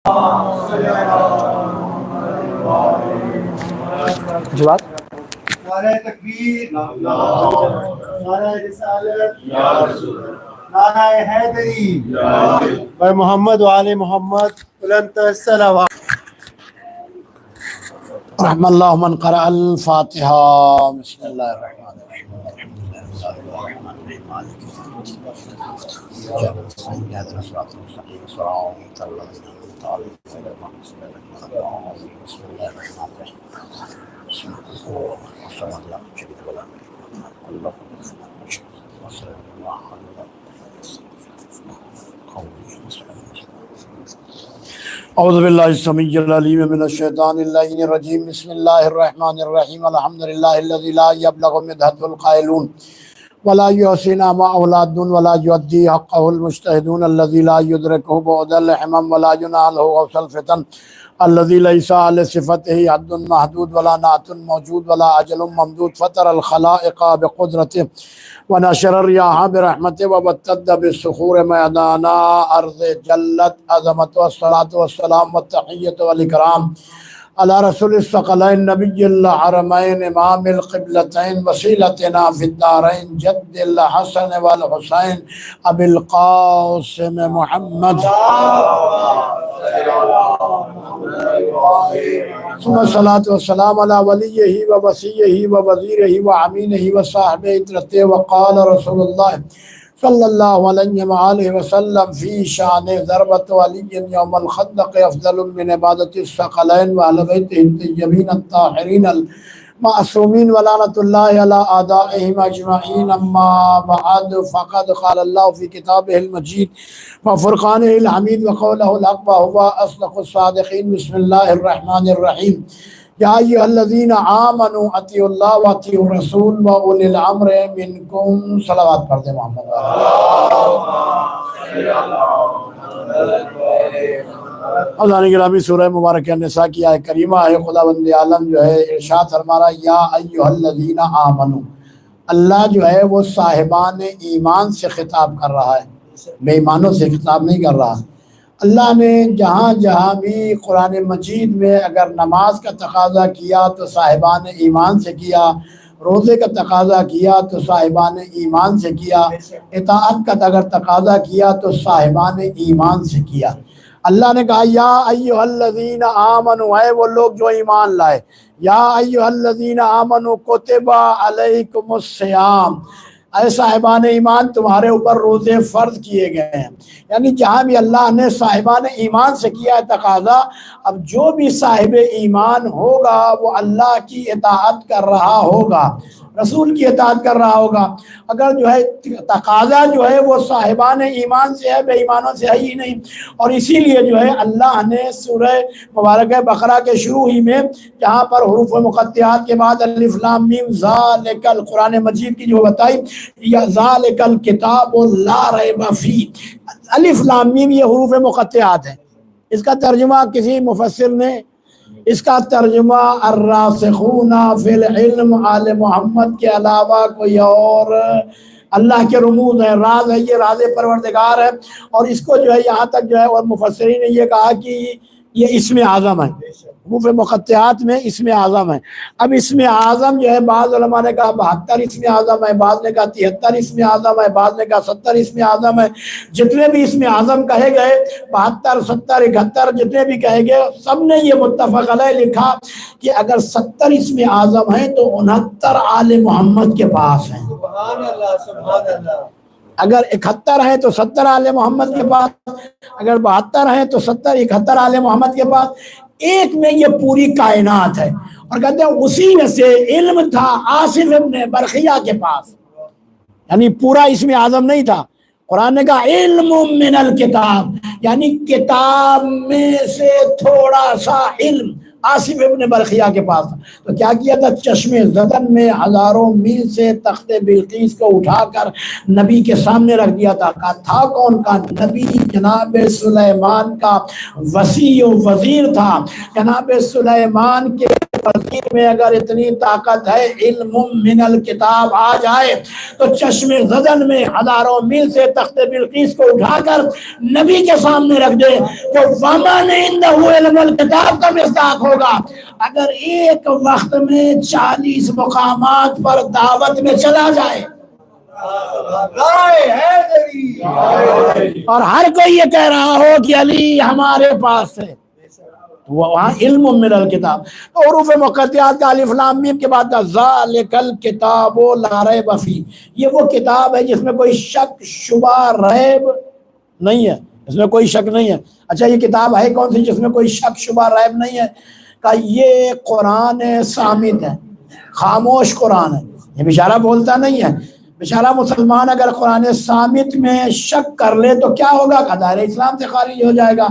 جواب نعرہ تکبیر، نعرہ رسالت، نعرہ حیدری، بر محمد و آل محمد بلند الصلوات۔ رحم اللہ من قرأ الفاتحہ۔ بسم اللہ الرحمن الرحیم الحمد للہ الرحمن الرحیم مالک یوم الدین اياک نستعین اهدنا الصراط المستقیم صراط الذین انعمت علیہم غیر المغضوب علیہم ولا الضالین۔ بسم اللہ الرحمن الرحیم بسم اللہ والصلاة لا شریک له اللہ اعوذ باللہ السمیع العلیم من الشیطان اللعین الرجیم بسم اللہ الرحمن الرحیم الحمد للہ الذی لا یبلغ مدحہ القائلون ولا یحصینا ما اولاد ولا یؤدی حقہ المجتہدون الذی لا یدرکہ بعد الحمم ولا ینالہ غوث الفتن الذی لیس علی صفتہ حد محدود ولا نعت موجود ولا اجل ممدود فطر الخلائق بقدرتہ ونشر الریاح برحمتہ وبتد بالصخور میدانا ارض جلت عظمت والصلاة والسلام والتحیۃ والاکرام علی رسول الثقلین نبی الحرمین امام القبلتین وسیلتنا فی الدارین جد الحسن والحسین ابی القاسم محمد ثم الصلاة والسلام علی ولیہ ووصیہ ووزیرہ وعمینہ وصاحبہ عطرتہ وقال رسول اللہ صلی اللہ علیہ وآلہ وسلم فی شان ضربت علی یوم الخندق افضل من عبادت الثقلین وعلی بیتہ الطیبین الطاہرین المعصومین ولعنۃ اللہ علی اعدائہم اجمعین اما بعد فقد قال اللہ فی کتابہ المجید وفرقانہ الحمید وقولہ الحق وہو اصدق الصادقین بسم اللہ الرحمن الرحیم یا ایھا الذین آمنوا اطیعوا اللہ واطیعوا الرسول واولی الامر منکم۔ صلوات پڑھ دیں محمد۔ حضران گرامی سورہ مبارکہ نساء کی آیت کریمہ ہے۔ خداوند عالم جو ہے ارشاد فرما رہا ہے یا ایھا الذین آمنوا، اللہ جو ہے وہ صاحبان ایمان سے خطاب کر رہا ہے، بے ایمانوں سے خطاب نہیں کر رہا۔ اللہ نے جہاں جہاں بھی قرآن مجید میں اگر نماز کا تقاضا کیا تو صاحبان ایمان سے کیا، روزے کا تقاضا کیا تو صاحبان ایمان سے کیا، اطاعت کا اگر تقاضا کیا تو صاحبان ایمان سے کیا۔ اللہ نے کہا یا ایھا الذین آمنوا، اے وہ لوگ جو ایمان لائے، یا ایھا الذین آمنوا کتب علیکم الصیام، اے صاحبان ایمان تمہارے اوپر روزے فرض کیے گئے ہیں۔ یعنی جہاں بھی اللہ نے صاحبان ایمان سے کیا ہے تقاضا، اب جو بھی صاحب ایمان ہوگا وہ اللہ کی اطاعت کر رہا ہوگا، رسول کی اطاعت کر رہا ہوگا۔ اگر جو ہے تقاضا جو ہے وہ صاحبان ایمان سے ہے، بے ایمانوں سے ہے ہی نہیں۔ اور اسی لیے جو ہے اللہ نے سورہ مبارکہ بقرہ کے شروع ہی میں جہاں پر حروف مقطعات کے بعد الف لام میم ذالک القرآن مجید کی جو بتائی یا ذالک الکتاب لا ریب فیہ، الف لام میم یہ حروف مقطعات ہیں۔ اس کا ترجمہ کسی مفسر نے، اس کا ترجمہ الراسخون فی العلم آل محمد کے علاوہ کوئی اور اللہ کے رموز ہیں، راز ہے، یہ راز پروردگار ہے۔ اور اس کو جو ہے یہاں تک جو ہے اور مفسرین نے یہ کہا کہ یہ اسم اعظم ہے، حروف مقطعات میں اسم اعظم ہے۔ اب اسم اعظم جو ہے بعض علماء نے کہا 72 اسم اعظم ہے، بعض نے کہا 73 اسم اعظم ہے، بعض نے کہا 70 اسم اعظم ہے۔ جتنے بھی اسم اعظم کہے گئے 72 70 71 جتنے بھی کہے گئے، سب نے یہ متفق علیہ لکھا کہ اگر 70 اسم اعظم ہیں تو 69 آل محمد کے پاس ہیں۔ سبحان اللہ، سبحان اللہ۔ اگر 71 ہیں تو 70 آل محمد کے پاس، اگر 72 ہیں تو 70 71 آل محمد کے پاس، ایک میں یہ پوری کائنات ہے۔ اور کہتے ہیں اسی میں سے علم تھا آصف ابن برخیہ کے پاس، یعنی پورا اسم اعظم نہیں تھا۔ قرآن نے کہا علم من الکتاب، یعنی کتاب میں سے تھوڑا سا علم آصف ابن برخیہ کے پاس تھا۔ تو کیا کیا تھا، چشم زدن میں ہزاروں میل سے تخت بلقیس کو اٹھا کر نبی کے سامنے رکھ دیا تھا۔ کہا تھا کون کا، نبی جناب سلیمان کا وصی و وزیر تھا۔ جناب سلیمان کے وزیر میں اگر اتنی طاقت ہے، علم من الکتاب آ جائے تو چشم زدن میں ہزاروں میل سے تخت بلقیس کو اٹھا کر نبی کے سامنے رکھ دے تو ومن عنده علم الکتاب کا مصداق ہوگا۔ اگر ایک وقت میں 40 مقامات پر دعوت میں چلا جائے اور ہر کوئی یہ کہہ رہا ہو کہ علی ہمارے پاس ہے، وہاں علم من الکتاب، تو حروف مقطعات کا الف لام میم کے بعد کا ذالک الکتاب لا ریب فیہ، یہ وہ کتاب ہے جس میں کوئی شک شبہ ریب نہیں ہے، اس میں کوئی شک نہیں ہے۔ اچھا یہ کتاب ہے کون سی جس میں کوئی شک شبہ ریب نہیں ہے؟ کہ یہ قرآن صامت ہے، خاموش قرآن ہے، یہ بیچارہ بولتا نہیں ہے۔ بیچارہ مسلمان اگر قرآن صامت میں شک کر لے تو کیا ہوگا؟ کہ دائرہ اسلام سے خارج ہو جائے گا۔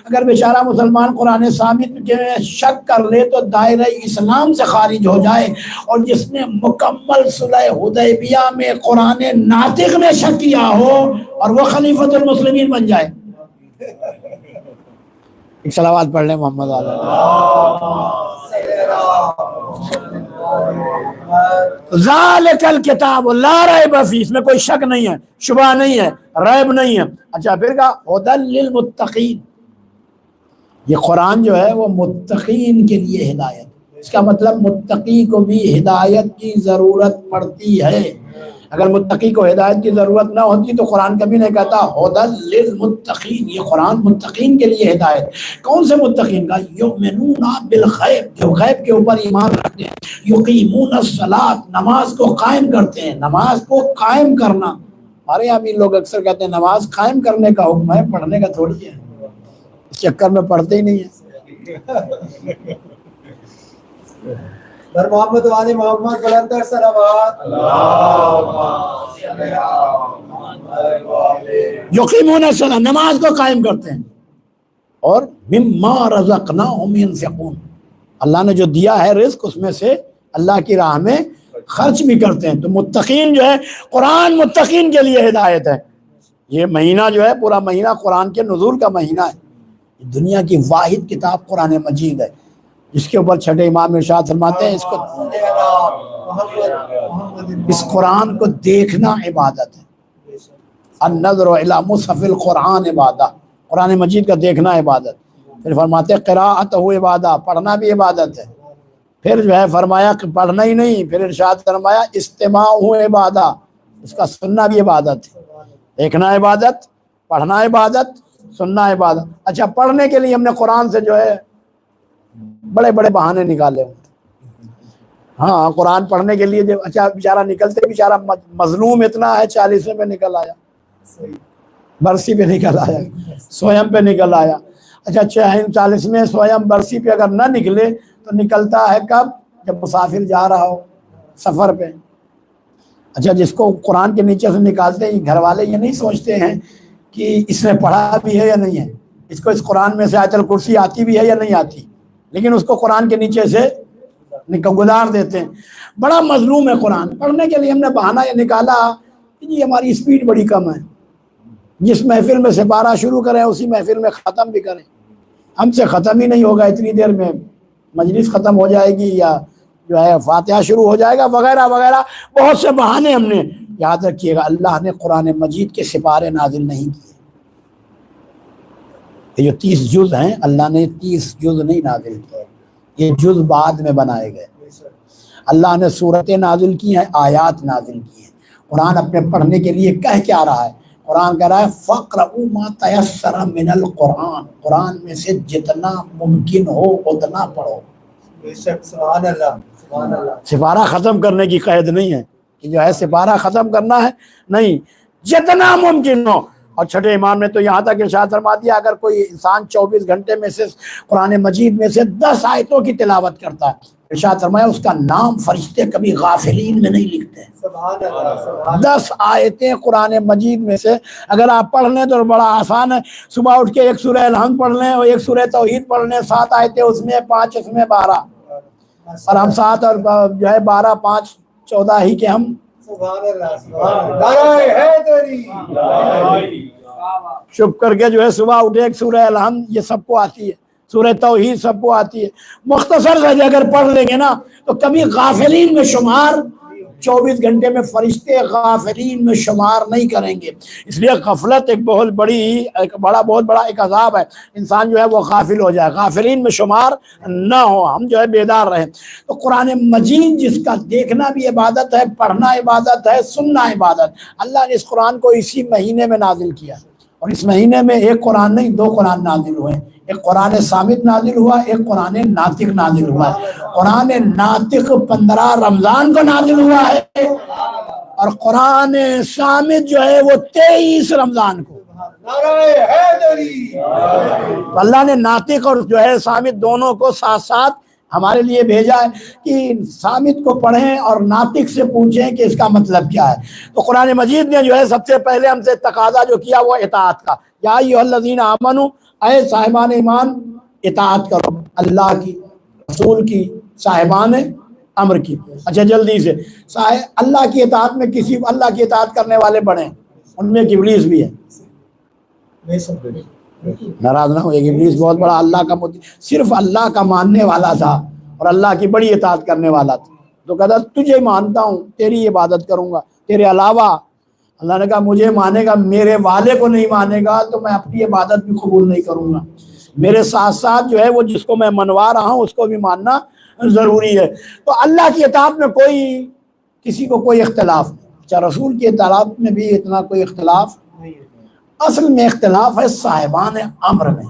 اگر بیچارہ مسلمان قرآن صامت میں شک کر لے تو دائرہ اسلام سے خارج ہو جائے، اور جس نے مکمل صلح حدیبیہ میں قرآن ناطق میں شک کیا ہو اور وہ خلیفۃ المسلمین بن جائے۔ ایک صلوات پڑھ لیں محمد علیہ۔ ذالک الکتاب لا ریب فیہ، اس میں کوئی شک نہیں ہے، شبہ نہیں ہے، ریب نہیں ہے۔ اچھا پھر کہا ھدی للمتقین، یہ قرآن جو ہے وہ متقین کے لیے ہدایت، اس کا مطلب متقی کو بھی ہدایت کی ضرورت پڑتی ہے۔ اگر متقی کو ہدایت کی ضرورت نہ ہوتی تو قرآن کبھی نہیں کہتا ھدی للمتقین، یہ قرآن متقین کے لیے ہدایت۔ کون سے متقین کا؟ یؤمنون بالغیب، جو غیب کے اوپر ایمان رکھتے ہیں، یقیمون الصلاۃ، نماز کو قائم کرتے ہیں۔ نماز کو قائم کرنا، ہمارے یہاں بھی لوگ اکثر کہتے ہیں نماز قائم کرنے کا حکم ہے، پڑھنے کا تھوڑی ہے، اس چکر میں پڑھتے ہی نہیں ہیں۔ در محمد و آل محمد بلندر صلوات۔ یقیمون الصلاۃ، نماز کو قائم کرتے ہیں، اور مما رزقناہم ينفقون، اللہ نے جو دیا ہے رزق اس میں سے اللہ کی راہ میں خرچ بھی کرتے ہیں۔ تو متقین جو ہے، قرآن متقین کے لیے ہدایت ہے۔ یہ مہینہ جو ہے پورا مہینہ قرآن کے نزول کا مہینہ ہے۔ دنیا کی واحد کتاب قرآن مجید ہے جس کے اوپر چھٹے امام ارشاد فرماتے ہیں اس قرآن کو دیکھنا عبادت ہے۔ النظر الی مصحف القرآن عبادت، قرآن مجید کا دیکھنا عبادت۔ پھر فرماتے ہیں قراءتہ عبادت، پڑھنا بھی عبادت ہے۔ پھر جو ہے فرمایا کہ پڑھنا ہی نہیں، پھر ارشاد فرمایا استماع عبادت، اس کا سننا بھی عبادت ہے۔ دیکھنا عبادت، پڑھنا عبادت، سننا عبادت۔ اچھا پڑھنے کے لیے ہم نے قرآن سے جو ہے بڑے بڑے بہانے نکالے ہوتے، ہاں قرآن پڑھنے کے لیے جب اچھا بیچارہ نکلتے، بیچارہ مظلوم اتنا ہے، 40ویں پہ نکل آیا، برسی پہ نکل آیا، سویم پہ نکل آیا۔ اچھا 40ویں سویم برسی پہ اگر نہ نکلے تو نکلتا ہے کب؟ جب مسافر جا رہا ہو سفر پہ۔ اچھا جس کو قرآن کے نیچے سے نکالتے ہیں، گھر والے یہ نہیں سوچتے ہیں کہ اس نے پڑھا بھی ہے یا نہیں ہے، اس کو اس قرآن میں سے آیت الکرسی آتی بھی ہے یا نہیں آتی، لیکن اس کو قرآن کے نیچے سے گزار دیتے ہیں۔ بڑا مظلوم ہے قرآن۔ پڑھنے کے لیے ہم نے بہانہ یہ نکالا کہ جی ہماری سپیڈ بڑی کم ہے، جس محفل میں سے پارہ شروع کریں اسی محفل میں ختم بھی کریں، ہم سے ختم ہی نہیں ہوگا، اتنی دیر میں مجلس ختم ہو جائے گی یا جو ہے فاتحہ شروع ہو جائے گا وغیرہ وغیرہ، بہت سے بہانے ہم نے۔ یاد رکھیے گا اللہ نے قرآن مجید کے سپارے نازل نہیں کیے، یہ جو 30 جز ہیں اللہ نے 30 جز نہیں نازل کیے، یہ جز بعد میں بنائے گئے۔ اللہ نے صورتیں نازل کی ہیں، آیات نازل کی ہیں۔ قرآن اپنے پڑھنے کے لیے کہہ کیا رہا ہے؟ قرآن کہہ رہا ہے فَقْرَؤُوا مَا تَيَسَّرَ مِنَ الْقُرْآنِ، قرآن میں سے جتنا ممکن ہو اتنا پڑھو۔ بے شک، سبحان اللہ، سبحان اللہ۔ سپارہ ختم کرنے کی قید نہیں ہے کہ جو ہے سپارہ ختم کرنا ہے، نہیں، جتنا ممکن ہو۔ اور چھٹے امام نے تو یہاں تک ارشاد فرما دیا اگر کوئی انسان 24 گھنٹے میں سے قرآن مجید میں سے 10 آیتوں کی تلاوت کرتا ہے، ارشاد فرمایا اس کا نام فرشتے کبھی غافلین میں نہیں لکھتے۔ سبحان اللہ، سبحان 10 آیتیں قرآن مجید میں سے اگر آپ پڑھ لیں تو بڑا آسان ہے۔ صبح اٹھ کے ایک سورہ الحمد پڑھ لیں اور ایک سورہ توحید پڑھ لیں، 7 آیتیں اس میں، 5 اس میں، 12، اور ہم 7 اور جو ہے 12، 5، 14 ہی کے ہم سبحان اللہ، سبحان اللہ۔ نعرہ حیدری، چپ کر کے جو ہے صبح اٹھے ایک سورہ الحمد، یہ سب کو آتی ہے، سورہ توحید سب کو آتی ہے، مختصر سے اگر پڑھ لیں گے نا تو کبھی غافلین میں شمار، 24 گھنٹے میں فرشتے غافلین میں شمار نہیں کریں گے۔ اس لیے غفلت ایک بہت بڑا ایک عذاب ہے، انسان جو ہے وہ غافل ہو جائے، غافلین میں شمار نہ ہو، ہم جو ہے بیدار رہیں۔ تو قرآن مجید جس کا دیکھنا بھی عبادت ہے، پڑھنا عبادت ہے، سننا عبادت۔ اللہ نے اس قرآن کو اسی مہینے میں نازل کیا، اور اس مہینے میں ایک قرآن نہیں 2 قرآن نازل ہوئے، ایک قرآن صامت نازل ہوا، ایک قرآن ناطق نازل ہوا۔ قرآن ناطق 15 رمضان کو نازل ہوا ہے، اور قرآن صامت جو ہے وہ 23 رمضان کو۔ نعرہ حیدری، تو اللہ نے ناطق اور جو ہے صامت دونوں کو ساتھ ساتھ ہمارے لیے بھیجا ہے کہ صامت کو پڑھیں اور ناطق سے پوچھیں کہ اس کا مطلب کیا ہے۔ تو قرآن مجید نے جو ہے سب سے پہلے ہم سے تقاضا جو کیا وہ اطاعت کا، یا ایھا الذین آمنوا، اے صاحبان ایمان اطاعت کرو اللہ کی، رسول کی، صاحبان امر کی۔ اچھا جلدی سے، اللہ کی اطاعت میں اللہ کی اطاعت کرنے والے بڑے ہیں، ان میں ابلیس بھی ہے، ناراض نہ ہو، ایک ابلیس بہت بڑا اللہ کا صرف اللہ کا ماننے والا تھا اور اللہ کی بڑی اطاعت کرنے والا تھا، تو کہتا تجھے مانتا ہوں، تیری عبادت کروں گا، تیرے علاوہ اللہ نے کہا مجھے مانے گا، میرے والے کو نہیں مانے گا تو میں اپنی عبادت بھی قبول نہیں کروں گا۔ میرے ساتھ ساتھ جو ہے وہ جس کو میں منوا رہا ہوں اس کو بھی ماننا ضروری ہے۔ تو اللہ کی اطاعت میں کسی کو کوئی اختلاف نہیں۔ اچھا رسول کی اطاعت میں بھی اتنا کوئی اختلاف، اصل میں اختلاف ہے صاحبان امر میں۔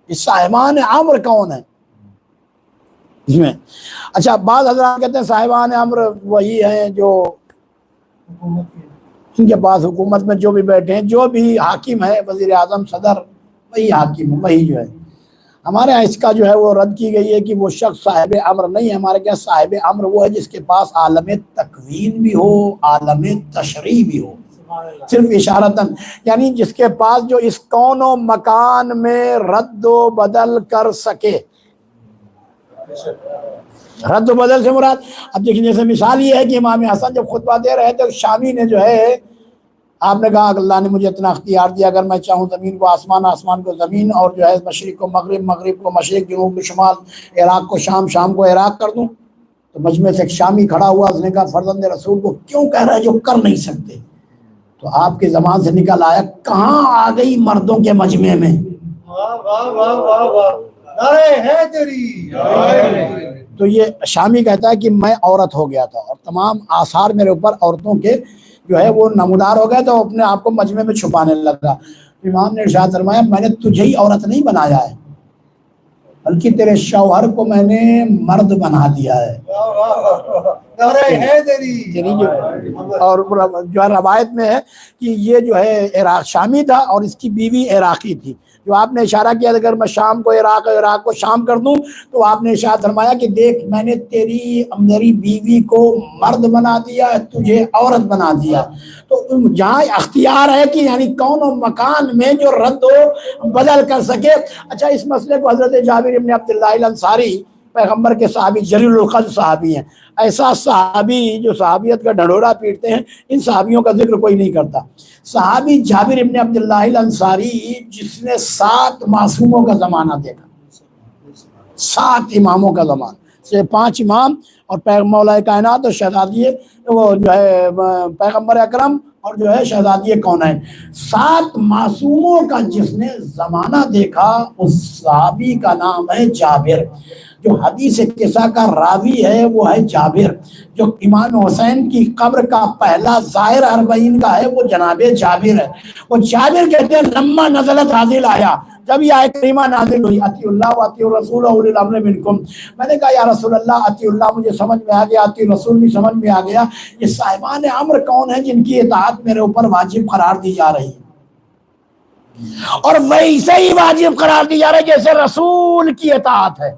اس صاحبان امر کون ہے اس میں؟ اچھا بعض حضرات کہتے ہیں صاحبان امر وہی ہیں جو ان کے پاس حکومت میں جو بھی بیٹھے ہیں، جو بھی حاکم ہے، وزیر اعظم، صدر، وہی حاکم ہے، وہی جو ہے۔ ہمارے یہاں اس کا جو ہے وہ رد کی گئی ہے کہ وہ شخص صاحب امر نہیں ہے۔ ہمارے کیا صاحب امر وہ ہے جس کے پاس عالم تکوین بھی ہو، عالم تشریع بھی ہو، صرف اشارتاً، یعنی جس کے پاس جو اس کون و مکان میں رد و بدل کر سکے۔ رد و بدل سے مراد اب دیکھیں، جیسے مثال یہ ہے کہ امام حسن جب خطبہ دے رہے تھے، شامی نے جو ہے، آپ نے کہا کہ اللہ نے مجھے اتنا اختیار دیا، اگر میں چاہوں زمین کو آسمان، آسمان کو زمین، اور جو ہے مشرق کو مغرب، مغرب کو مشرق، جنوب کو شمال، عراق کو شام، شام کو عراق کر دوں۔ تو مجمع سے ایک شامی کھڑا ہوا، اس نے کہا فرزند رسول کو کیوں کہہ رہا ہے جو کر نہیں سکتے؟ تو آپ کی زبان سے نکل آیا، کہاں آ گئی مردوں کے مجمع میں۔ واہ واہ واہ واہ واہ، نعرہ حیدری۔ تو یہ شامی کہتا ہے کہ میں عورت ہو گیا تھا اور تمام آثار میرے اوپر عورتوں کے جو ہے وہ نمودار ہو گئے، تو اپنے آپ کو مجمع میں چھپانے لگا۔ امام نے ارشاد فرمایا میں نے تجھے ہی عورت نہیں بنایا ہے، بلکہ تیرے شوہر کو میں نے مرد بنا دیا ہے۔ واہ واہ واہ، نعرہ حیدری۔ اور جو ہے روایت میں ہے کہ یہ جو ہے عراق شامی تھا اور اس کی بیوی عراقی تھی۔ جو آپ نے اشارہ کیا اگر میں شام کو عراق، عراق کو شام کر دوں، تو آپ نے ارشاد فرمایا کہ دیکھ میں نے میری بیوی کو مرد بنا دیا، تجھے عورت بنا دیا۔ تو جہاں اختیار ہے کہ یعنی کون و مکان میں جو رد و بدل کر سکے۔ اچھا اس مسئلے کو حضرت جابر ابن عبداللہ الانصاری، پیغمبر کے صحابی، جلیل القدر صحابی ہیں، ایسا صحابی جو صحابیت کا ڈھنڈورا پیٹتے ہیں، ان صحابیوں کا ذکر کوئی نہیں کرتا۔ صحابی جابر ابن عبداللہ الانصاری جس نے 7 معصوموں کا زمانہ دیکھا، 7 اماموں کا زمانہ، سے 5 امام اور مولا کائنات اور شہزادی وہ جو ہے پیغمبر اکرم اور جو ہے شہزادی کونین، 7 معصوموں کا جس نے زمانہ دیکھا، اس صحابی کا نام ہے جابر۔ جو حدیث قصہ کا راوی ہے وہ ہے جابر۔ جو امام حسین کی قبر کا پہلا زائر 40 کا ہے وہ جناب جابر ہے۔ وہ جابر کہتے ہیں لما نزلت حاضر آیا، جب یہ آیت کریمہ نازل ہوئی، اطیعوا اللہ واطیعوا الرسول واولی الامر منکم، میں نے کہا یا رسول اللہ اطیعوا اللہ مجھے سمجھ میں آ گیا، اطیعوا الرسول بھی سمجھ میں آ گیا، یہ صاحبان امر کون ہیں جن کی اطاعت میرے اوپر واجب قرار دی جا رہی ہے؟ اور ویسے ہی واجب قرار دی جا رہی ہے جیسے رسول کی اطاعت ہے۔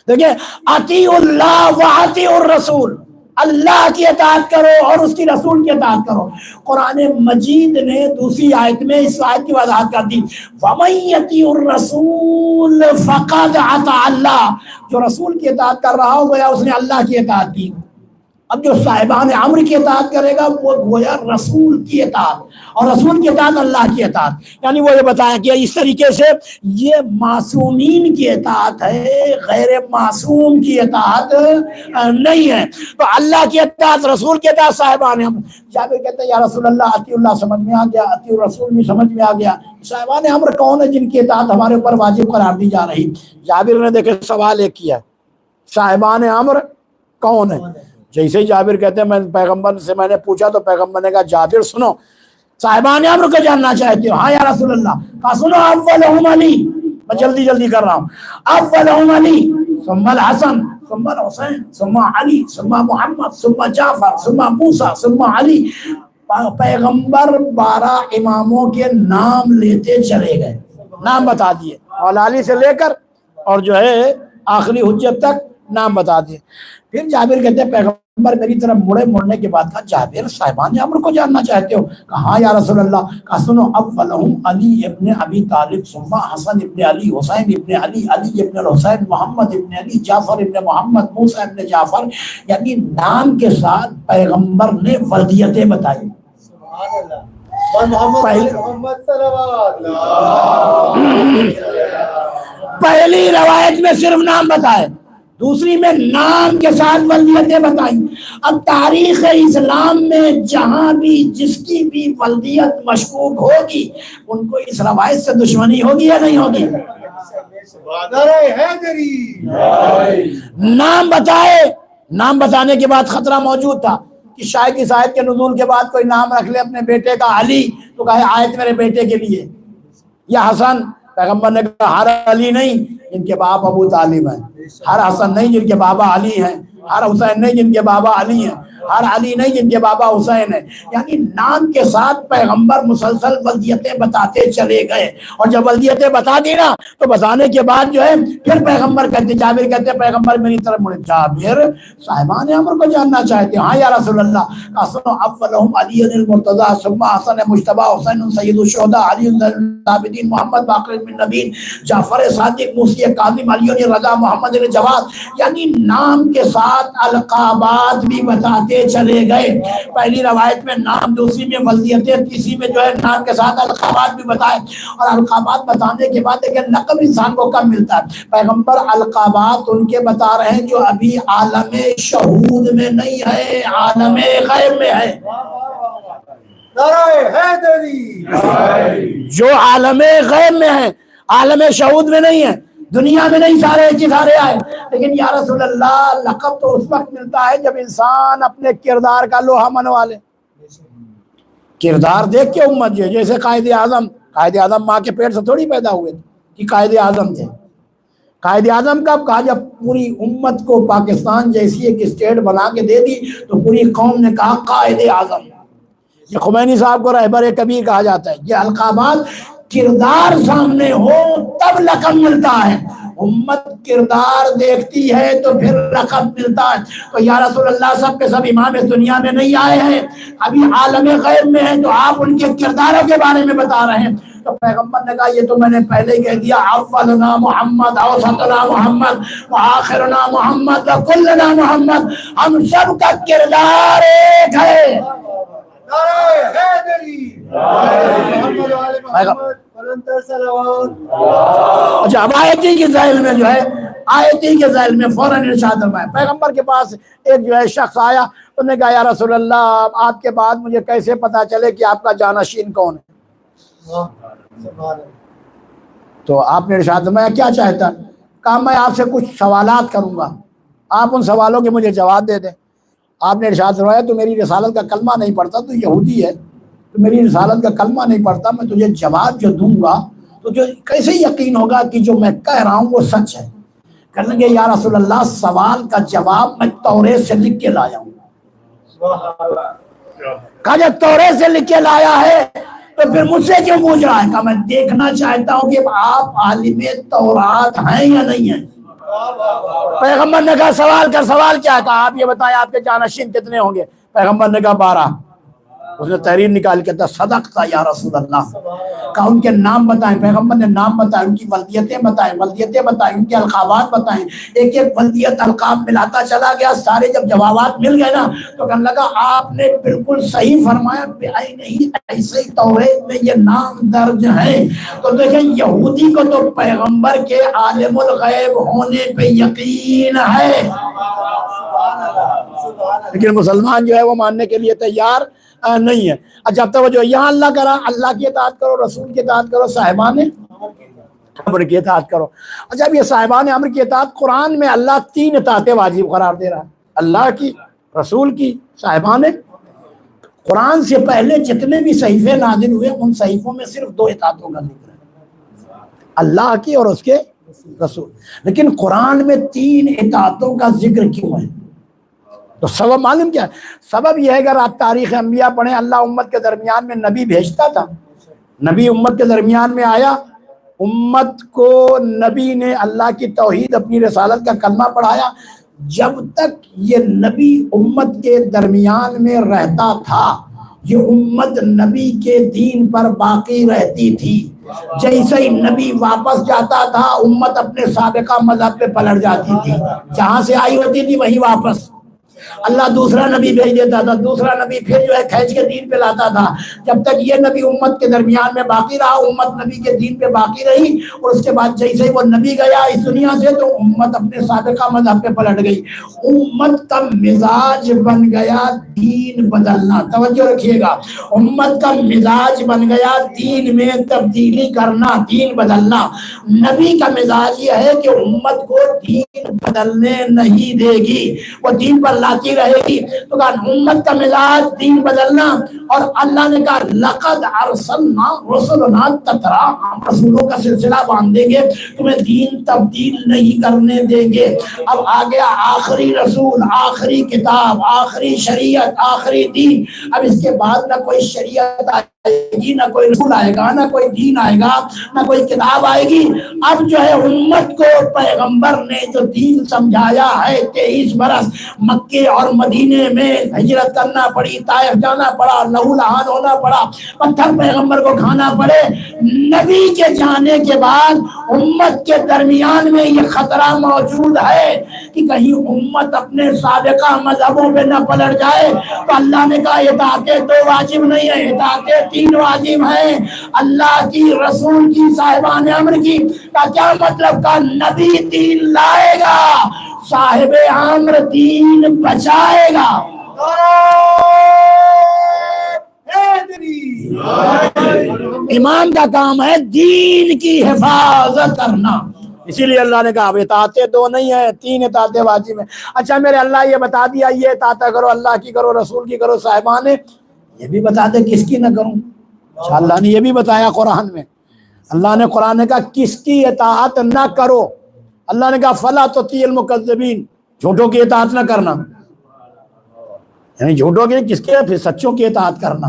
دیکھیں اطیعوا اللہ واطیعوا الرسول، اللہ کی اطاعت کرو اور اس کی رسول کی اطاعت کرو۔ قرآن مجید نے دوسری آیت میں اس آیت کی وضاحت کر دی، وَمَن يَطِعِ الرَّسُولَ فَقَدْ أَطَاعَ اللَّهَ، جو رسول کی اطاعت کر رہا ہو گیا اس نے اللہ کی اطاعت کی۔ اب جو صاحبان امر کی اطاعت کرے گا وہ گویا رسول کی اطاعت، اور رسول کی اطاعت اللہ کی اطاعت، یعنی وہ یہ بتایا کہ اس طریقے سے یہ معصومین کی اطاعت ہے، غیر معصوم کی اطاعت نہیں ہے۔ تو اللہ کی اطاعت، رسول کی اطاعت، صاحبان امر۔ جابر کہتے ہیں یا رسول اللہ، اطیع اللہ سمجھ میں آ گیا، اطیع الرسول بھی سمجھ میں آ گیا، صاحبان امر کون ہے جن کی اطاعت ہمارے اوپر واجب قرار دی جا رہی؟ جابر نے دیکھے سوال ایک کیا، صاحبان امر کون ہے؟ جیسے ہی جابر کہتے ہیں میں پیغمبر سے میں نے پوچھا تو پیغمبر نے کہا جابر سنو، صاحبان امر کو جاننا چاہتے ہو؟ ہاں یا رسول اللہ۔ کہا سنو، اولہم علی، میں جلدی جلدی کر رہا ہوں، اولہم علی ثم الحسن ثم الحسین ثم علی ثم محمد ثم جعفر ثم موسیٰ ثم علی۔ پیغمبر 12 اماموں کے نام لیتے چلے گئے، نام بتا دیے، مولا علی سے لے کر اور جو ہے آخری حجت تک نام بتا دیے۔ پھر جابر کہتے ہیں پیغمبر میری طرف مڑنے کے بعد کہا جابر صاحبان امر کو جاننا چاہتے ہو؟ کہا ہاں یا رسول اللہ۔ کہا سنو، اولہم علی ابن ابی طالب ثم حسن ابن علی، حسین ابن علی، علی ابن الحسین، محمد ابن علی، جعفر ابن محمد، موسیٰ ابن جعفر، یعنی نام کے ساتھ پیغمبر نے ولدیتیں بتائی۔ پہلی روایت میں صرف نام بتائے، دوسری میں نام کے ساتھ ولدیتیں بتائیں۔ اب تاریخ اسلام میں جہاں بھی جس کی بھی ولدیت مشکوک ہوگی ان کو اس روایت سے دشمنی ہوگی یا نہیں ہوگی؟ نام بتائے، نام بتانے کے بعد خطرہ موجود تھا کہ شاید اس آیت کے نزول کے بعد کوئی نام رکھ لے اپنے بیٹے کا علی، تو کہے آیت میرے بیٹے کے لیے، یا حسن۔ پیغمبر نے کہا ہر علی نہیں جن کے باپ ابو طالب ہیں، ہر حسن نہیں جن کے بابا علی ہیں، ہر حسین نہیں جن کے بابا علی ہیں، ہر علی نہیں جن کے بابا حسین ہیں۔ یعنی نام کے ساتھ پیغمبر مسلسل ولدیتیں بتاتے چلے گئے، اور جب ولدیتیں بتا دی نا تو بتانے کے بعد جو ہے پھر پیغمبر کہتے، جابر کہتے ہیں پیغمبر میری طرف مڑے، جابر صاحبان امر کو جاننا چاہتے ہیں؟ ہاں یا رسول اللہ۔ کہا سنو، اولہم علی المرتضی ثم حسن مجتبی، حسین سید الشہداء، علی العابدین، محمد باقر النبیین، جعفر صادق، موسی کاظم، علی رضا، محمد جواد۔ یعنی نام کے ساتھ القابات بھی بتاتے چلے گئے۔ پہلی روایت میں نام، دوسری میں ولدیتیں، تیسری میں جو ہے نام کے ساتھ القابات بھی بتائے۔ اور القابات بتانے کے بعد لیکن لقب انسان کو کم ملتا ہے، پیغمبر القابات ان کے بتا رہے ہیں جو ابھی عالم شہود میں نہیں ہے، عالم غیب میں ہے۔ جو عالم غیب میں ہے، عالم شہود میں نہیں ہے، دنیا میں نہیں، سارے کے سارے آئے۔ لیکن یا رسول اللہ لقب تو اس وقت ملتا ہے جب انسان اپنے کردار کا لوہا منوا لے۔ کردار دیکھ کے امت جو ہے، جیسے قائد اعظم ماں کے پیٹ سے تھوڑی پیدا ہوئے تھے کہ قائد اعظم تھے۔ قائد اعظم کب کہا؟ جب پوری امت کو پاکستان جیسی ایک اسٹیٹ بنا کے دے دی تو پوری قوم نے کہا قائد اعظم۔ یہ خمینی صاحب کو رہبر کبیر کہا جاتا ہے۔ یہ القابات کردار سامنے ہو تب لقب ملتا ہے، امت کردار دیکھتی ہے تو پھر لقب ملتا ہے۔ تو یا رسول اللہ سب کے سب امام اس دنیا میں نہیں آئے ہیں، ابھی عالم غیب میں ہیں، تو آپ ان کے کرداروں کے بارے میں بتا رہے ہیں۔ تو پیغمبر نے کہا یہ تو میں نے پہلے کہہ دیا، اولنا محمد، اوسطنا محمد، وآخرنا محمد، وکلنا محمد، ہم سب کا کردار ایک ہے۔ اچھا، اب آیتی کے ذیل میں جو ہے، آیتی کے ذیل میں فوراً ارشاد فرمایا، پیغمبر کے پاس ایک جو ہے شخص آیا، انہوں نے کہا یا رسول اللہ آپ کے بعد مجھے کیسے پتا چلے کہ آپ کا جانشین کون ہے؟ تو آپ نے ارشاد فرمایا کیا چاہتا؟ کہا میں آپ سے کچھ سوالات کروں گا، آپ ان سوالوں کے مجھے جواب دے دیں۔ آپ نے ارشاد فرمایا تو میری رسالت کا کلمہ نہیں پڑھتا، تو یہودی ہے، تو میری رسالت کا کلمہ نہیں پڑھتا، میں تجھے جواب جو دوں گا تو جو کیسے یقین ہوگا کہ جو میں کہہ رہا ہوں وہ سچ ہے؟ کہنے لگے یا رسول اللہ سوال کا جواب میں توریت سے لکھ کے لایا ہوں۔ کہا جب توریت سے لکھ کے لایا ہے تو پھر مجھ سے کیوں پوچھ رہا ہے؟ کہا میں دیکھنا چاہتا ہوں کہ آپ عالم تورات ہیں یا نہیں ہیں۔ پیغمبر نے کہا سوال کر، سوال کیا؟ کہا آپ یہ بتائیں آپ کے جانشین کتنے ہوں گے؟ پیغمبر نے کہا 12۔ اس نے تحریر نکال کے کہا صدقتا یا رسول اللہ، کہا ان کے نام بتائیں، پیغمبر نے نام بتائے، ان کی ولدیتیں بتائیں، ان کے القابات بتائیں، ایک ایک ولدیت القاب ملاتا چلا گیا، سارے جب جوابات مل گئے نا تو کہنے لگا آپ نے بالکل صحیح فرمایا، نہیں ایسے ہی توریت میں یہ نام درج ہے۔ تو دیکھیں یہودی کو تو پیغمبر کے عالم الغیب ہونے پہ یقین ہے، لیکن مسلمان جو ہے وہ ماننے کے لیے تیار نہیں ہے۔ اچھا اب توجہ، یہاں اللہ کرا اللہ کی اطاعت کرو، رسول کی اطاعت کرو، صاحبان امر کی اطاعت کرو۔ اچھا اب یہ صاحبان امر کی اطاعت، قرآن میں اللہ 3 اطاعتیں واجب قرار دے رہا ہے، اللہ کی، رسول کی، صاحبان۔ قرآن سے پہلے جتنے بھی صحیفے نازل ہوئے ان صحیفوں میں صرف 2 اطاعتوں کا ذکر ہے، اللہ کی اور اس کے رسول، لیکن قرآن میں 3 اطاعتوں کا ذکر کیوں ہے؟ تو سبب معلوم کیا ہے؟ سبب یہ ہے اگر آپ تاریخ انبیاء پڑھیں، اللہ امت کے درمیان میں نبی بھیجتا تھا، نبی امت کے درمیان میں آیا، امت کو نبی نے اللہ کی توحید، اپنی رسالت کا کلمہ پڑھایا۔ جب تک یہ نبی امت کے درمیان میں رہتا تھا یہ امت نبی کے دین پر باقی رہتی تھی، جیسے ہی نبی واپس جاتا تھا امت اپنے سابقہ مذہب پہ پلٹ جاتی تھی، جہاں سے آئی ہوتی تھی وہیں واپس۔ اللہ دوسرا نبی بھیج دیتا تھا، دوسرا نبی پھر جو ہے کھینچ کے دین پہ لاتا تھا، جب تک یہ نبی امت کے درمیان میں باقی رہا امت نبی کے دین پہ باقی رہی، اور اس کے بعد جیسے وہ نبی گیا اس دنیا سے تو امت اپنے سابقہ مذہب پہ پلٹ گئی۔ امت کا مزاج بن گیا دین بدلنا، توجہ رکھیے گا، امت کا مزاج بن گیا دین میں تبدیلی کرنا، دین بدلنا۔ نبی کا مزاج یہ ہے کہ امت کو دین بدلنے نہیں دے گی، وہ دین پر لاتی رہے گی۔ تو کہا امت کا مزاج دین بدلنا، اور اللہ نے کہا لقد ارسلنا رسلنا تترا، ہم رسولوں کا سلسلہ باندھ دیں گے، تمہیں دین تبدیل نہیں کرنے دیں گے۔ اب آ گیا آخری رسول، آخری کتاب، آخری شریعت، آخری دین۔ اب اس کے بعد نہ کوئی شریعت آئے گی، نہ کوئی رسول آئے گا، نہ کوئی دین آئے گا، نہ کوئی کتاب آئے گی۔ اب جو ہے امت کو پیغمبر نے جو دین سمجھایا ہے 23 برس مکے اور مدینے میں ہجرت کرنا پڑی، طائف جانا پڑا، لہو لہان ہونا پڑا، پتھر پیغمبر کو کھانا پڑے، نبی کے جانے کے بعد امت کے درمیان میں یہ خطرہ موجود ہے کہ کہیں امت اپنے سابقہ مذہبوں پہ نہ پلٹ جائے۔ تو اللہ نے کہا اطاعتیں 2 واجب نہیں ہیں، اطاعتیں 3 واجب ہیں، اللہ کی، رسول کی، صاحبان امر کی۔ کا کیا مطلب؟ کا نبی دین لائے گا، صاحب امر دین بچائے گا۔ امام کا کام ہے دین کی حفاظت کرنا، اسی لیے اللہ نے کہا اب اطاعتیں 2 نہیں ہیں، 3 اطاعتیں واجب ہیں۔ اچھا میرے اللہ یہ بتا دیا یہ اطاعت کرو، اللہ کی کرو، رسول کی کرو، صاحبان، یہ بھی بتا دے کس کی نہ کروں؟ اچھا اللہ نے یہ بھی بتایا قرآن میں، اللہ نے قرآن نے کہا کس کی اطاعت نہ کرو۔ اللہ نے کہا فلا تطیع المکذبین، جھوٹوں کی اطاعت نہ کرنا، یعنی جھوٹوں کی کس کے؟ پھر سچوں کی اطاعت کرنا۔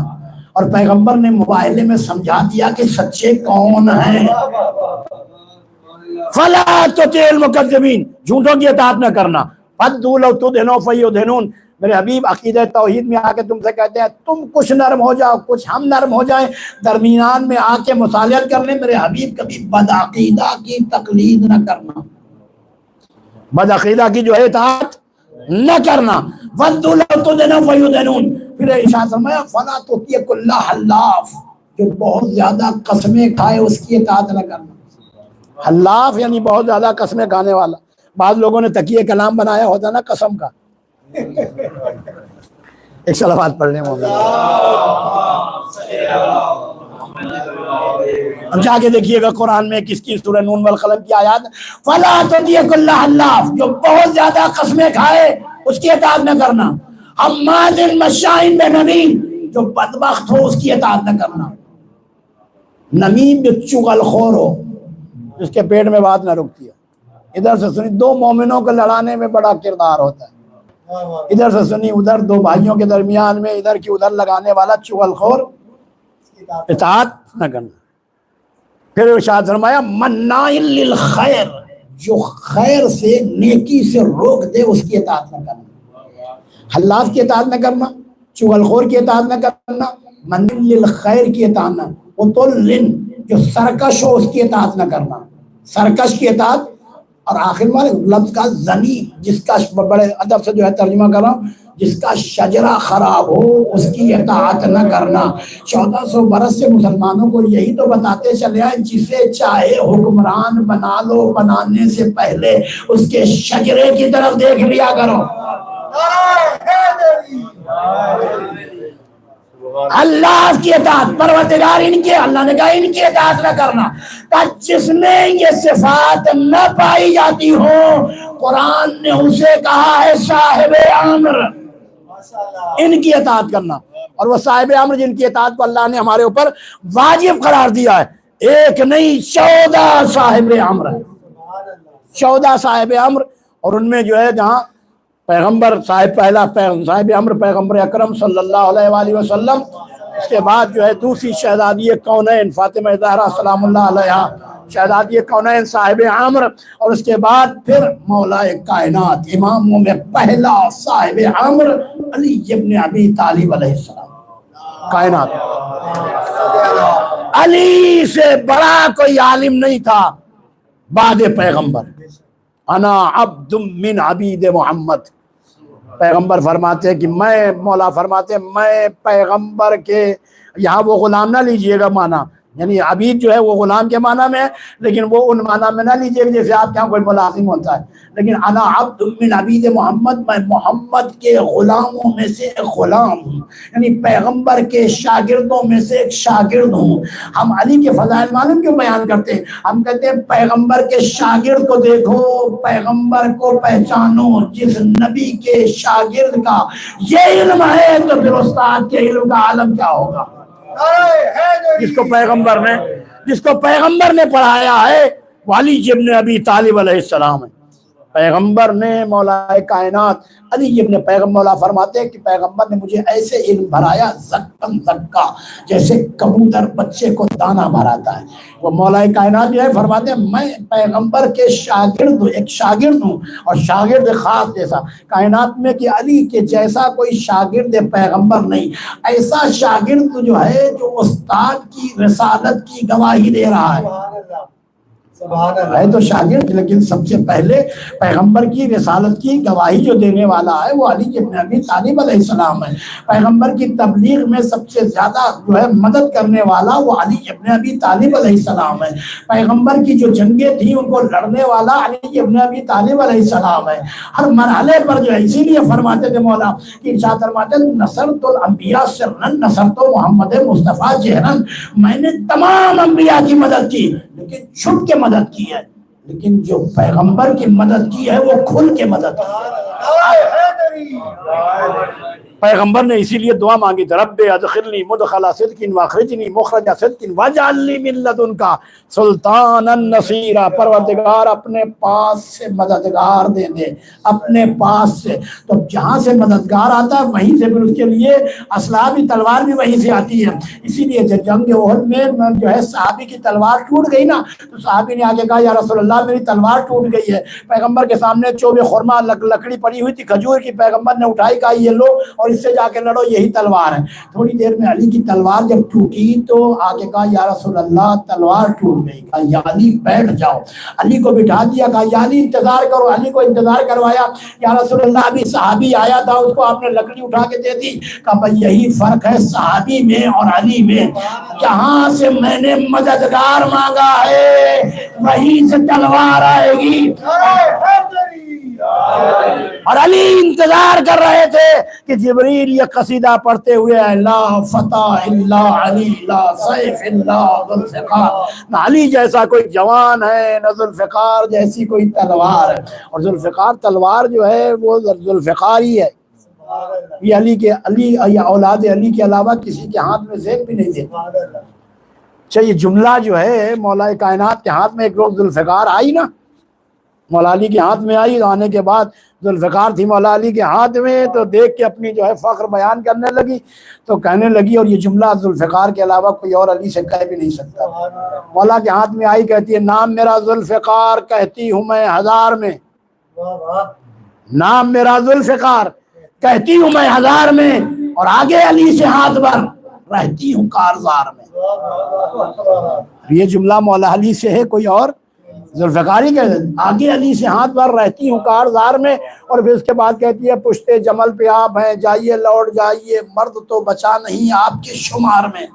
اور پیغمبر نے مباہلے میں سمجھا دیا کہ سچے کون ہیں۔ فلا تطیع المکذبین، جھوٹوں کی اطاعت نہ کرنا۔ فدوا لو تدہنوا فیدہنون، میرے حبیب عقیدہ توحید میں آ کے تم سے کہتے ہیں تم کچھ نرم ہو جاؤ، کچھ ہم نرم ہو جائیں، درمیان میں آ کے مصالحت کر لیں۔ میرے حبیب کبھی بدعقیدہ کی تقلید نہ کرنا، بدعقیدہ کی جو ہے اطاعت نہ کرنا۔ فدوا لو تدہنوا فیدہنون، پھر ارشاد فرمایا فلا تطیع کل حلاف، جو بہت زیادہ قسمیں کھائے اس کی اطاعت نہ کرنا۔ حلاف یعنی بہت زیادہ قسمیں کھانے والا، بعض لوگوں نے تکیہ کلام بنایا ہوتا نا قسم کا۔ ایک صلوات پڑھ لیں مولانا، اب جا کے دیکھیے گا قرآن میں کس کی سورہ نون والقلم کی آیات، فلا تطیع کل حلاف، جو بہت زیادہ قسمیں کھائے اس کی اطاعت نہ کرنا۔ حماز مشاء بنمیم، جو بدبخت ہو اس کی اطاعت نہ کرنا۔ نمیم جو چغل خور ہو، جس کے پیٹ میں بات نہ رکتی ہے۔ ادھر سے سنی، 2 مومنوں کو لڑانے میں بڑا کردار ہوتا ہے، ادھر سے سنی ادھر، 2 بھائیوں کے درمیان میں ادھر کی ادھر لگانے والا چغل خور، اطاعت نہ کرنا۔ پھر ارشاد فرمایا مناع للخیر، جو خیر سے، نیکی سے روک دے اس کی اطاعت نہ کرنا۔ حلاف کی اطاعت نہ کرنا، چغلخور کی اطاعت نہ کرنا، من للخیر کی اطاعت نہ، وطلن جو سرکش ہو اس کی اطاعت نہ کرنا، سرکش کی اطاعت، اور آخر میں لفظ کا زنیم، جس کا بڑے ادب سے جو ہے ترجمہ کر رہا ہوں، جس کا شجرہ خراب ہو اس کی اطاعت نہ کرنا۔ 1400 برس سے مسلمانوں کو یہی تو بتاتے چلے آئے، جسے چاہے حکمران بنا لو، بنانے سے پہلے اس کے شجرے کی طرف دیکھ لیا کرو۔ اللہ کی اطاعت، پروردگار ان کے، اللہ نے کہا ان کی اطاعت نہ کرنا، جس میں یہ صفات نہ پائی جاتی ہوں قرآن نے اسے کہا ہے صاحب امر، ان کی اطاعت کرنا۔ اور وہ صاحب امر جن کی اطاعت کو اللہ نے ہمارے اوپر واجب قرار دیا ہے، ایک نہیں 14 صاحب امر ہے، 14 صاحب امر، اور ان میں جو ہے جہاں پیغمبر صاحب پہلا صاحب امر پیغمبر اکرم صلی اللہ علیہ وآلہ وسلم، اس کے بعد جو ہے دوسری شہزادی کونین فاطمہ زہرا سلام اللہ علیہا، شہزادی کونین صاحب امر، اور اس کے بعد پھر مولا کائنات اماموں میں پہلا صاحب امر علی ابن ابی طالب علیہ السلام، کائنات علی سے بڑا کوئی عالم نہیں تھا بعد پیغمبر، انا عبد من عبید محمد، پیغمبر فرماتے ہیں کہ میں، مولا فرماتے ہیں میں پیغمبر کے، یہاں وہ غلام نہ لیجئے گا معنی، یعنی عبید جو ہے وہ غلام کے معنی میں ہے، لیکن وہ ان معنی میں نہ لیجئے گا جیسے آپ کے یہاں کوئی ملازم ہوتا ہے، لیکن انا عبد من عبید محمد، میں محمد کے غلاموں میں سے ایک غلام ہوں، یعنی پیغمبر کے شاگردوں میں سے ایک شاگرد ہوں۔ ہم علی کے فضائل معلوم کیوں بیان کرتے ہیں؟ ہم کہتے ہیں پیغمبر کے شاگرد کو دیکھو، پیغمبر کو پہچانو، جس نبی کے شاگرد کا یہ علم ہے تو پھر استاد کے علم کا عالم کیا ہوگا؟ جس کو پیغمبر نے پڑھایا ہے وہ علی ابن ابی طالب علیہ السلام ہے، پیغمبر نے، مولا کائنات علی ابن پیغمبر، مولا فرماتے ہیں کہ پیغمبر نے مجھے ایسے علم بھرایا زکن زکا، جیسے کبوتر بچے کو دانا بھراتا ہے۔ وہ مولا کائنات جو ہے فرماتے ہیں میں پیغمبر کے شاگرد ہوں، ایک شاگرد ہوں، اور شاگرد خاص جیسا کائنات میں کہ علی کے جیسا کوئی شاگرد پیغمبر نہیں، ایسا شاگرد جو ہے جو استاد کی رسالت کی گواہی دے رہا ہے، ہے تو شاگرد لیکن سب سے پہلے پیغمبر کی رسالت کی گواہی جو دینے والا ہے وہ علی ابن ابی طالب علیہ السلام ہے۔ پیغمبر کی تبلیغ میں سب سے زیادہ جو ہے مدد کرنے والا وہ علی ابن ابی طالب علیہ السلام ہے۔ پیغمبر کی جو جنگیں تھیں ان کو لڑنے والا علی ابن ابی طالب علیہ السلام ہے۔ ہر مرحلے پر جو ہے، اسی لیے فرماتے تھے مولا کہ ارشاد فرماتے ہیں نصرت الانبیاء سرن نصرت محمد مصطفیٰ جہرن، میں نے تمام انبیاء کی مدد کی لیکن چھپ کے مدد کی ہے، لیکن جو پیغمبر کی مدد کی ہے وہ کھل کے مدد کی ہے۔ پیغمبر نے اسی لیے دعا مانگی تھی رب ادخلنی مدخل صدق واخرجنی مخرج صدق واجعلنی من لدنک سلطانا نصیرا، پروردگار اپنے پاس سے مددگار دے دے، اپنے پاس سے، تو جہاں سے مددگار آتا ہے وہیں سے پھر اس کے لیے اسلحہ بھی، تلوار بھی وہیں سے آتی ہے۔ اسی لیے جب جنگ احد میں جو ہے صحابی کی تلوار ٹوٹ گئی نا تو صحابی نے آگے کہا یا رسول اللہ میری تلوار ٹوٹ گئی ہے، پیغمبر کے سامنے چوب خرما لکڑی پڑی ہوئی تھی کھجور کی، پیغمبر نے اٹھائی، کہا یہ لو اور اس سے جا کے لڑو، یہی تلوار ہے۔ تھوڑی دیر میں علی کی تلوار جب ٹوٹی تو آگے کہا یا رسول اللہ تلوار ٹوٹ گئی، کہا یا علی بیٹھ جاؤ، علی کو بٹھا دیا، کہا یا علی انتظار کرو، علی کو انتظار کروایا، یا رسول اللہ ابھی صحابی آیا تھا اس کو آپ نے لکڑی اٹھا کے دے دی، کہا بھائی یہی فرق ہے صحابی میں اور علی میں، جہاں سے میں نے مددگار مانگا ہے وہیں سے تلوار آئے گی۔ اور علی انتظار کر رہے تھے کہ جبریل یہ قصیدہ پڑھتے ہوئے لا فتح الا علی لا سیف الا ذوالفقار، نہ علی جیسا کوئی جوان ہے نہ ذوالفقار جیسی کوئی تلوار ہے، اور ذوالفقار تلوار جو ہے وہ ذوالفقار ہی ہے، یہ علی یا اولاد علی کے علاوہ کسی کے ہاتھ میں زیب بھی نہیں دیتا۔ اچھا یہ جملہ جو ہے مولا کائنات کے ہاتھ میں ایک روز ذوالفقار آئی نا، مولا علی کے ہاتھ میں آئی، آنے کے بعد ذوالفقار تھی مولا علی کے ہاتھ میں، تو دیکھ کے اپنی جو ہے فخر بیان کرنے لگی، تو کہنے لگی اور یہ جملہ ذوالفقار کے علاوہ کوئی اور علی سے کہہ بھی نہیں سکتا۔ مولا کے ہاتھ میں آئی، کہتی ہے نام میرا ذوالفقار کہتی ہوں میں ہزار میں، نام میرا ذوالفقار کہتی ہوں میں ہزار میں، اور آگے علی سے ہاتھ بھر رہتی ہوں کارزار میں. یہ جملہ مولا علی سے ہے، کوئی اور ذوالفقاری کے آگے علی سے ہاتھ بھر رہتی ہوں کارزار میں. اور پھر اس کے بعد کہتی ہے پشتے جمل پہ آپ ہیں، جائیے لوٹ جائیے، مرد تو بچا نہیں آپ کے شمار میں.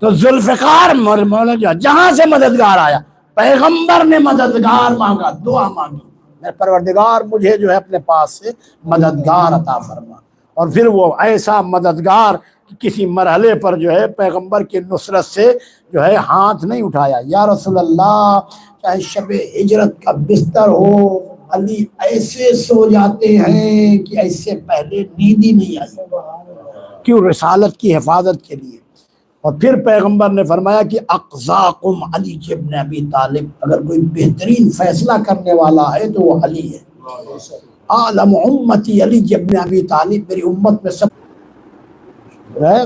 تو ذوالفقار مولا جہاں سے مددگار آیا، پیغمبر نے مددگار مانگا، دعا مانگی، میں پروردگار مجھے جو ہے اپنے پاس سے مددگار عطا فرما. اور پھر وہ ایسا مددگار کسی مرحلے پر جو ہے پیغمبر کی نصرت سے جو ہے ہاتھ نہیں اٹھایا. یا رسول اللہ چاہے شب ہجرت کا بستر ہو، علی ایسے سو جاتے ہیں کہ ایسے پہلے نیند ہی نہیں آئی. کیوں؟ رسالت کی حفاظت کے لیے. اور پھر پیغمبر نے فرمایا کہ اقضاکم علی ابن ابی طالب، اگر کوئی بہترین فیصلہ کرنے والا ہے تو وہ علی ہے. عالم امتی علی ابن ابی طالب، میری امت میں سب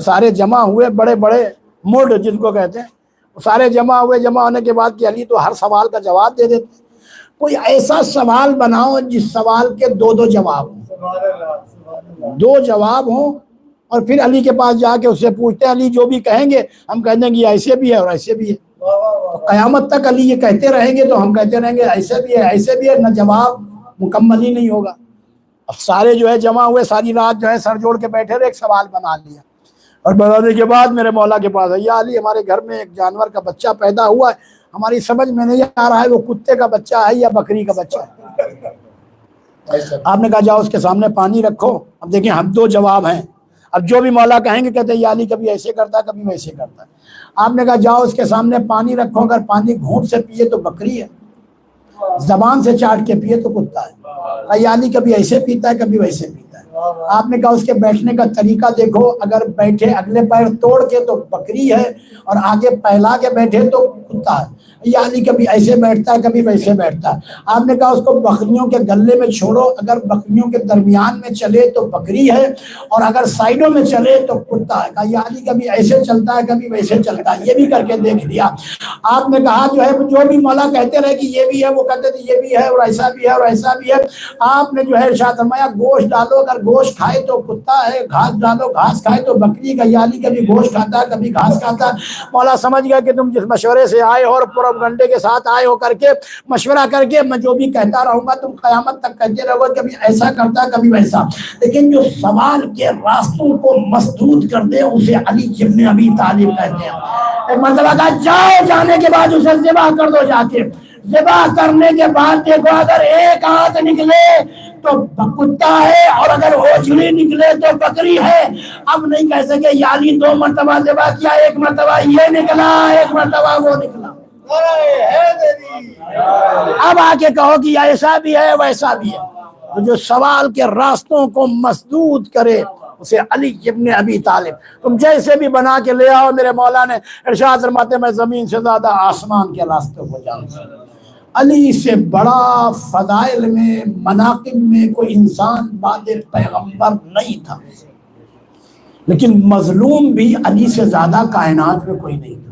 سارے جمع ہوئے، بڑے بڑے موڈ جن کو کہتے ہیں، وہ سارے جمع ہوئے. جمع ہونے کے بعد کہ علی تو ہر سوال کا جواب دے دیتے، کوئی ایسا سوال بناؤ جس سوال کے دو جواب ہوں، دو جواب ہوں. اور پھر علی کے پاس جا کے اس سے پوچھتے ہیں، علی جو بھی کہیں گے ہم کہہ دیں گے یہ ایسے بھی ہے اور ایسے بھی ہے. تو قیامت تک علی یہ کہتے رہیں گے تو ہم کہتے رہیں گے ایسے بھی ہے ایسے بھی ہے، نہ جواب مکمل ہی نہیں ہوگا. اب سارے جو ہے جمع ہوئے، ساری رات جو ہے سر جوڑ کے بیٹھے رہے، ایک سوال بنا لیا. اور بنانے کے بعد میرے مولا کے پاس ہے، یا علی ہمارے گھر میں ایک جانور کا بچہ پیدا ہوا ہے، ہماری سمجھ میں نہیں آ رہا ہے وہ کتے کا بچہ ہے یا بکری کا بچہ ہے. آپ نے کہا جاؤ اس کے سامنے پانی رکھو. اب دیکھیں ہم دو جواب ہیں، اب جو بھی مولا کہیں گے کہتے ہیں یا علی کبھی ایسے کرتا ہے کبھی ویسے کرتا ہے. آپ نے کہا جاؤ اس کے سامنے پانی رکھو، اگر پانی گھونٹ سے پیے تو بکری ہے، زبان سے چاٹ کے پیے تو کتا ہے. یا علی کبھی ایسے پیتا ہے کبھی ویسے پیتا ہے. آپ نے کہا اس کے بیٹھنے کا طریقہ دیکھو، اگر بیٹھے اگلے پیر توڑ کے تو بکری ہے اور آگے پھیلا کے بیٹھے تو کتا ہے. یا علی کبھی ایسے بیٹھتا ہے کبھی ویسے بیٹھتا ہے. آپ نے کہا اس کو بکریوں کے گلے میں چھوڑو، اگر بکریوں کے درمیان میں چلے تو بکری ہے اور اگر سائڈوں میں چلے تو کتا ہے. کہا یا علی کبھی ایسے چلتا ہے کبھی ویسے چلتا ہے، یہ بھی کر کے دیکھ لیا. آپ نے کہا جو ہے جو بھی مولا کہتے رہے کہ یہ بھی ہے، وہ کہتے تھے یہ بھی ہے اور ایسا بھی ہے اور ایسا بھی ہے. آپ نے جو ہے ارشاد فرمایا گوشت ڈالو، اگر گوشت کھائے تو کتا ہے، گھاس ڈالو گھاس کھائے تو بکری کا. یا علی کبھی گوشت کھاتا ہے کبھی گھاس کھاتا ہے. مولا سمجھ گیا کہ تم جس مشورے سے آئے ہو اور پروپیگنڈے کے ساتھ آئے ہو کر کے مشورہ کر کے میں جو بھی کہتا رہوں گا تم قیامت تک کہتے رہو گے کبھی ایسا کرتا کبھی ویسا. لیکن جو سوال کے راستوں کو مسدود کر دے اسے علی ابن ابی طالب کہتے ہیں. ایک مرتبہ کہا جاؤ، جانے کے بعد اسے ذبح کر دو. جا کے ذبح کرنے کے بعد دیکھو اگر ایک ہاتھ نکلے تو کتا ہے اور اگر اوجھلی نکلے تو بکری ہے. اب نہیں کہہ سکے یا علی 2 مرتبہ ذبح کیا، ایک مرتبہ یہ نکلا ایک مرتبہ وہ نکلا. اب آ کے کہو کہ ایسا بھی ہے ویسا بھی ہے. تو جو سوال کے راستوں کو مسدود کرے اسے علی ابن ابی طالب. تم جیسے بھی بنا کے لے آؤ. میرے مولا نے ارشاد فرماتے میں زمین سے زیادہ آسمان کے راستے ہو جاؤں. علی سے بڑا فضائل میں مناقب میں کوئی انسان بعد پیغمبر نہیں تھا، لیکن مظلوم بھی علی سے زیادہ کائنات میں کوئی نہیں تھا.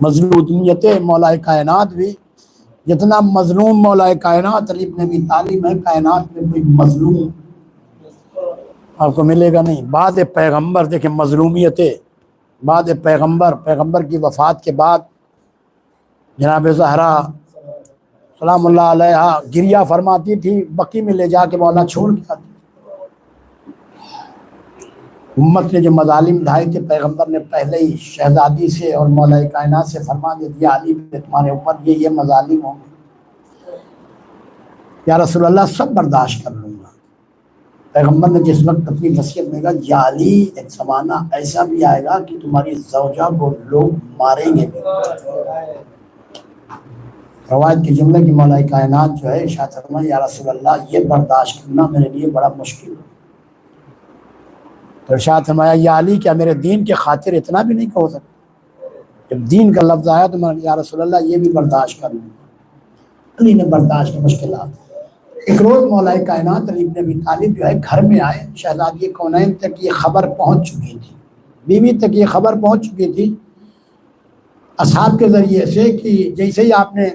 مظلومیت مولا کائنات بھی جتنا مظلوم مولا کائنات علی ابن ابی طالب ہے، کائنات میں کوئی مظلوم آپ کو ملے گا نہیں. بعد پیغمبر دیکھیں مظلومیت بعد پیغمبر کی وفات کے بعد جناب زہرا سلام اللہ علیہ گریہ فرماتی تھی، بقی میں لے جا کے مولا چھوڑ کے آتی. امت نے جو مظالم ڈھائے تھے پیغمبر نے پہلے ہی شہزادی سے اور مولا کائنات سے فرما دیا علی میں تمہارے اوپر یہ مظالم ہوں گے. یا رسول اللہ سب برداشت کر لوں گا. پیغمبر نے جس وقت اپنی وصیت میں کہا یا علی ایک زمانہ ایسا بھی آئے گا کہ تمہاری زوجہ کو لوگ ماریں گے. روایت کے جملے کی مولا کائنات جو ہے ارشاد فرمایا یا رسول اللہ یہ برداشت کرنا میرے لیے بڑا مشکل ہے. تو ارشاد فرمایا یا علی کیا میرے دین کے خاطر اتنا بھی نہیں کہو سکتے؟ جب دین کا لفظ آیا تو میں یا رسول اللہ یہ بھی برداشت کر لوں. علی نے برداشت کی مشکلات. ایک روز مولا کائنات علی ابن ابی طالب جو ہے گھر میں آئے. شہزادی کونین تک یہ خبر پہنچ چکی تھی، بیوی تک یہ خبر پہنچ چکی تھی اصحاب کے ذریعے سے کہ جیسے ہی آپ نے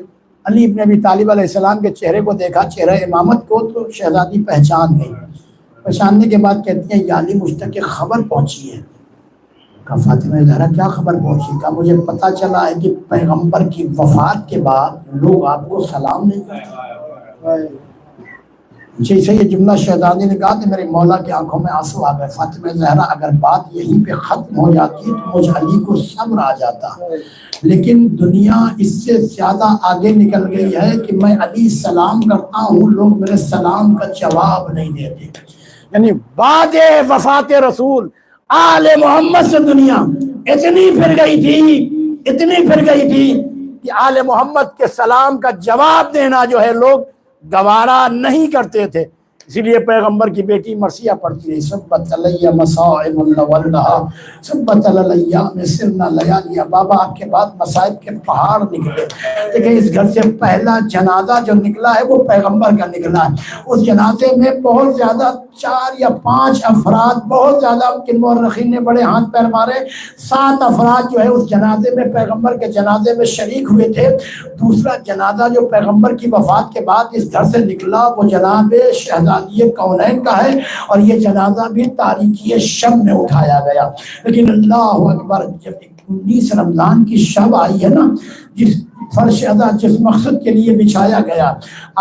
علی ابن ابی طالب علیہ السلام کے چہرے کو دیکھا، چہرہ امامت کو، تو شہزادی پہچان گئی۔ پہچاننے کے بعد کہتی ہیں یا علی مجھ تک ایک خبر پہنچی ہے۔ کہا فاطمہ زہرا کیا خبر پہنچی؟ کہا مجھے پتہ چلا ہے کہ پیغمبر کی وفات کے بعد لوگ آپ کو سلام نہیں کرتے۔ جیسے یہ جملہ شہزادی نے کہا کہ میرے مولا کی آنکھوں میں آنسو آ گئے۔ فاطمہ زہرا اگر بات یہیں پہ ختم ہو جاتی تو مجھ علی کو صبر آ جاتا، لیکن دنیا اس سے زیادہ آگے نکل گئی ہے کہ میں علی سلام کرتا ہوں، لوگ میرے سلام کا جواب نہیں دیتے۔ یعنی بعد وفات رسول آل محمد سے دنیا اتنی پھر گئی تھی کہ آل محمد کے سلام کا جواب دینا جو ہے لوگ گوارا نہیں کرتے تھے۔ اسی لیے پیغمبر کی بیٹی مرثیہ پڑھتی رہی سبت علیہ مصائب لولہا سبت علیہ مسرنا لیالیا۔ بابا آپ کے بعد مصائب کے پہاڑ نکلے، لیکن اس گھر سے پہلا جنازہ جو نکلا ہے وہ پیغمبر کا نکلا ہے۔ اس جنازے میں بہت زیادہ 4 یا 5 افراد، بہت زیادہ کن مورخین نے بڑے ہاتھ پیر مارے، 7 افراد جو ہے اس جنازے میں پیغمبر کے جنازے میں شریک ہوئے تھے۔ دوسرا جنازہ جو پیغمبر کی وفات کے بعد اس گھر سے نکلا وہ جناب شہزادی کونین کا ہے، اور یہ جنازہ بھی تاریکی شب میں اٹھایا گیا۔ لیکن اللہ اکبر، جب 19 رمضان کی شب آئی ہے نا، جس فرش ادا جس مقصد کے لیے بچھایا گیا،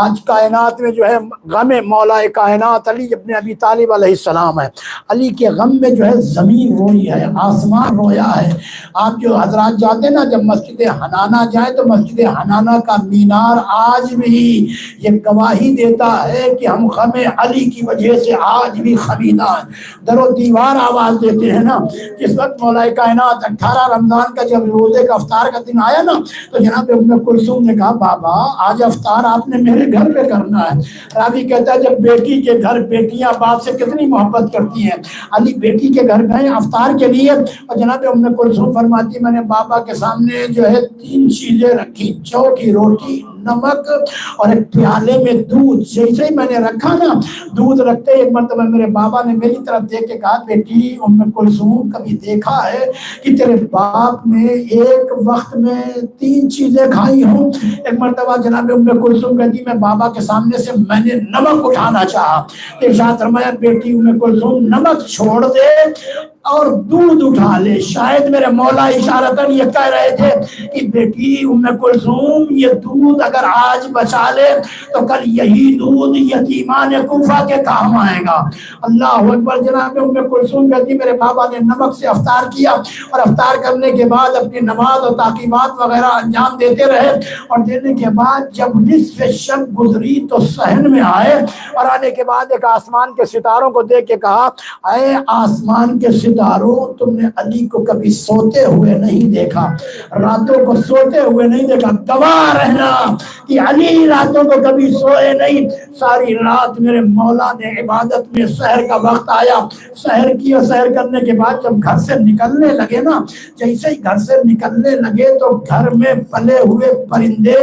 آج کائنات میں جو ہے غم مولا کائنات علی ابن ابی طالب علیہ السلام ہے۔ علی کے غم میں جو ہے زمین روئی ہے، آسمان رویا ہے۔ آپ جو حضرات جاتے ہیں نا، جب مسجد حنانہ جائیں تو مسجد حنانہ کا مینار آج بھی یہ گواہی دیتا ہے کہ ہم غم علی کی وجہ سے آج بھی خمیدہ ہیں، در و دیوار آواز دیتے ہیں نا۔ جس وقت مولا کائنات 18 رمضان کا جب روزے کا افطار کا دن آیا نا، تو جناب ام کلثوم نے کہا بابا آج افطار آپ نے میرے گھر پہ کرنا ہے۔ راوی کہتا ہے جب بیٹی کے گھر بیٹیاں باپ سے کتنی محبت کرتی ہیں، علی بیٹی کے گھر گئے افطار کے لیے، اور جناب ام کلثوم فرماتی میں نے بابا کے سامنے جو ہے 3 چیزیں رکھی، جو کی روٹی، نمک اور ایک پیالے میں دودھ۔ جیسے ہی میں نے رکھا نا، دودھ رکھتے ایک مرتبہ میرے بابا نے میری طرف دیکھ کے کہا بیٹی ام کلثوم کبھی دیکھا ہے کہ تیرے باپ نے ایک وقت میں 3 چیزیں کھائی ہوں؟ ایک مرتبہ جناب ام کلثوم کہتی میں بابا کے سامنے سے میں نے نمک اٹھانا چاہا، ارشاد فرمایا بیٹی ام کلثوم نمک چھوڑ دے اور دودھ اٹھا لے۔ شاید میرے مولا اشارتاً یہ کہہ رہے تھے کہ بیٹی ام کلثوم یہ دودھ اگر آج بچا لے تو کل یہی دودھ یتیمان کوفہ کے کام آئے گا۔ اللہ اکبر۔ جناب ام کلثوم کہتی میرے بابا نے نمک سے افطار کیا، اور افطار کرنے کے بعد اپنی نماز اور تعقیبات وغیرہ انجام دیتے رہے، اور دینے کے بعد جب نصف شب گزری تو صحن میں آئے، اور آنے کے بعد ایک آسمان کے ستاروں کو دیکھ کے کہا اے آسمان کے ستاروں، تم نے علی کو کبھی سوتے ہوئے نہیں دیکھا، راتوں کو سوتے ہوئے نہیں دیکھا، گواہ رہنا کہ علی راتوں کو کبھی سوئے نہیں۔ ساری رات میرے مولا نے عبادت میں، سحر کا وقت آیا، سحر کیا، سحر کرنے کے بعد جب گھر سے نکلنے لگے نا، جیسے ہی گھر سے نکلنے لگے تو گھر میں پلے ہوئے پرندے،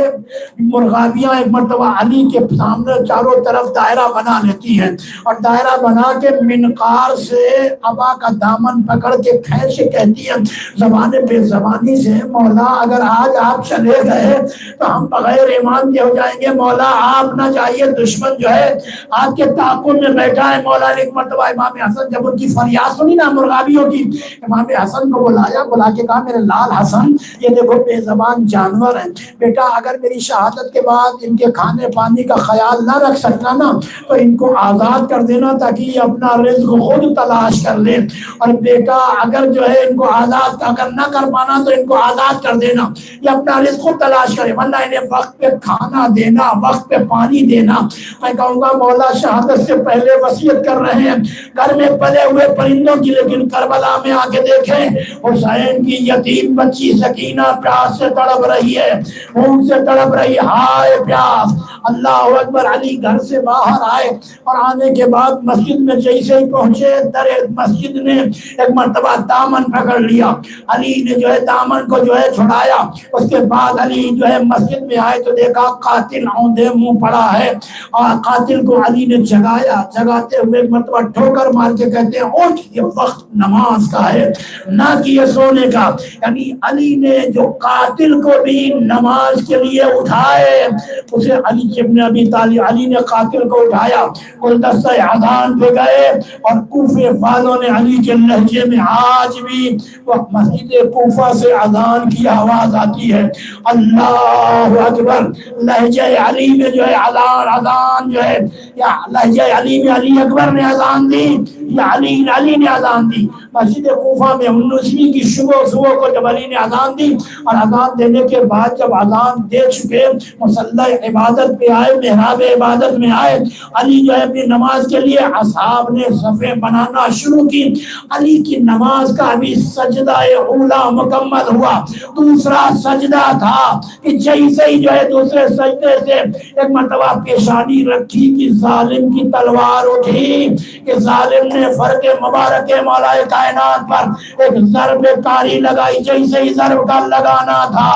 مرغابیاں ایک مرتبہ علی کے سامنے چاروں طرف دائرہ بنا لیتی ہیں، اور دائرہ بنا کے منقار سے ابا کا دامن پکڑ کے کھینچ کے کہتی ہیں زبان بے زبانی سے مولا اگر آج آپ چلے گئے تو ہم بغیر ایمان کے ہو جائیں گے، مولا آپ نہ جائیے، دشمن جو ہے آپ کے تعاقب میں بیٹھا ہے۔ مولا نے ایک مرتبہ امام حسن جب ان کی فریاد سنی نا مرغابیوں کی، امام حسن کو بلایا، بلا کے کہا میرے لال حسن یہ دیکھو بے زبان جانور ہیں، بیٹا اگر میری شہادت کے بعد ان کے کھانے پانی کا خیال نہ رکھ سکنا نا تو ان کو آزاد کر دینا تاکہ یہ اپنا رزق خود تلاش کر لیں، اور بیٹا اگر جو ہے ان کو آزاد اگر نہ کر پانا تو ان کو آزاد کر دینا، یہ اپنا رزق خود تلاش کرے، ورنہ انہیں وقت پہ کھانا دینا، وقت پہ پانی دینا۔ میں کہوں گا مولا شہادت سے پہلے وصیت کر رہے ہیں گھر میں پلے ہوئے پرندوں کی، لیکن کربلا میں آ کے دیکھیں حسین کی یتیم بچی سکینہ پیاس سے تڑپ رہی ہے، بھوک سے تڑپ رہی ہے، ہائے پیاس۔ اللہ اکبر۔ علی گھر سے باہر آئے، اور آنے کے بعد مسجد میں جیسے ہی پہنچے در مسجد نے ایک مرتبہ دامن پکڑ لیا، علی نے جو ہے دامن کو جو ہے چھڑا اٹھایا. اس کے بعد علی جو ہے مسجد میں آئے تو دیکھا قاتل اوندے منہ پڑا ہے، اور قاتل کو علی نے جگایا. جگاتے ہوئے مرتبہ ٹھوکر مار کے کہتے ہیں اٹھ، یہ وقت نماز کا ہے نہ کہ یہ سونے کا. یعنی علی نے جو قاتل کو بھی نماز کے لیے اٹھائے، اسے علی ابن ابی طالب، علی نے قاتل کو اٹھایا، گلدستہ اذان پہ گئے، اور کوفے والوں نے علی کے لہجے میں آج بھی وہ مسجد کوفہ سے اذان کی آواز آتی ہے، اللہ اکبر. لہجہ علی میں جو ہے اذان جو ہے، یا لہجہ علی میں علی اکبر نے اذان دی یا علی نے اذان دی. مسجد کوفہ میں 19ویں کی صبح کو جب علی نے اذان دی، اور اذان دینے کے بعد جب اذان دے چکے مصلی عبادت پہ آئے، محراب عبادت میں آئے، علی جو ہے اپنی نماز کے لیے اصحاب نے صفیں بنانا شروع کی. علی کی نماز کا ابھی سجدہ اولا مکمل ہوا، دوسرا سجدہ تھا کہ جیسے ہی جو ہے دوسرے سجدے سے ایک مرتبہ پیشانی رکھی کہ ظالم کی تلوار اٹھی، کہ ظالم نے فرق مبارک مولا کائنات پر ایک ضرب کاری لگائی. جیسے ہی ضرب کا لگانا تھا،